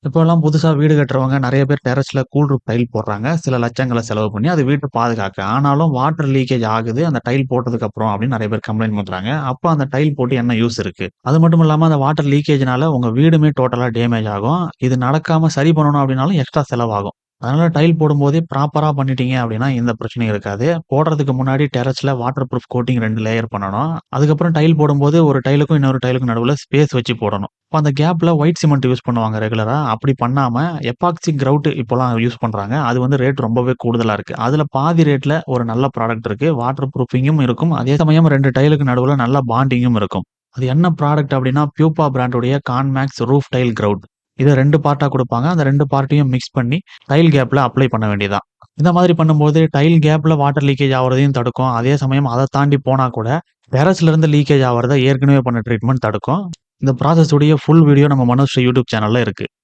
இப்போலாம் புதுசா வீடு கட்டுறவங்க நெறைய பேர் டெர்ரஸ்ல கூல் ரூஃப் டைல் போடுறாங்க. சில லட்சங்கள செலவு பண்ணி அது வீட்ட பாதுகாக்க. ஆனாலும் வாட்டர் லீக்கேஜ் ஆகுது அந்த டைல் போட்டதுக்கு அப்புறம் அப்படின்னு நெறைய பேர் கம்ப்ளைண்ட் பண்றாங்க. அப்ப அந்த டைல் போட்டு என்ன யூஸ் இருக்கு? அது மட்டும் இல்லாம அந்த வாட்டர் லீக்கேஜ்னால உங்க வீடுமே டோட்டலா டேமேஜ் ஆகும். இது நடக்காம சரி பண்ணணும் அப்படின்னாலும் எக்ஸ்ட்ரா செலவாகும். அதனால டைல் போடும்போதே ப்ராப்பரா பண்ணிட்டீங்க அப்படின்னா எந்த பிரச்சனையும் இருக்காது. போடுறதுக்கு முன்னாடி டெர்ரஸ்ல வாட்டர் ப்ரூஃப் கோட்டிங் 2 லேயர் பண்ணணும். அதுக்கப்புறம் டைல் போடும்போது ஒரு டைலுக்கும் இன்னொரு டைலுக்கும் நடுவுல ஸ்பேஸ் வச்சு போடணும். அப்ப அந்த கேப்ல ஒயிட் சிமெண்ட் யூஸ் பண்ணுவாங்க ரெகுலரா. அப்படி பண்ணாம எபாக்ஸி கிரவுட் இப்போலாம் யூஸ் பண்றாங்க. அது வந்து ரேட் ரொம்பவே கூடுதலா இருக்கு. அதுல பாதி ரேட்ல ஒரு நல்ல ப்ராடக்ட் இருக்கு. வாட்டர் ப்ரூஃபிங்கும் இருக்கும். அதே சமயம் 2 டைலுக்கு நடுவுல நல்ல பாண்டிங்கும் இருக்கும். அது என்ன ப்ராடக்ட் அப்படின்னா, பியூபா பிராண்டுடைய கான்மேக்ஸ் ரூஃப் டைல் கிரவுட். இத 2 பார்ட்டா குடுப்பாங்க. அந்த 2 பார்ட்டையும் மிக்ஸ் பண்ணி டைல் கேப்ல அப்ளை பண்ண வேண்டியதுதான். இந்த மாதிரி பண்ணும்போது டைல் கேப்ல வாட்டர் லீக்கேஜ் ஆவுறதையும் தடுக்கும். அதே சமயம் அத தாண்டி போனா கூட டெர்ரஸ்ல இருந்து லீக்கேஜ் ஆவறத ஏற்கனவே பண்ண ட்ரீட்மெண்ட் தடுக்கும். இந்த ப்ராசஸ் உடைய ஃபுல் வீடியோ நம்ம மனோஸ்ரீ யூடியூப் சேனல்ல இருக்கு.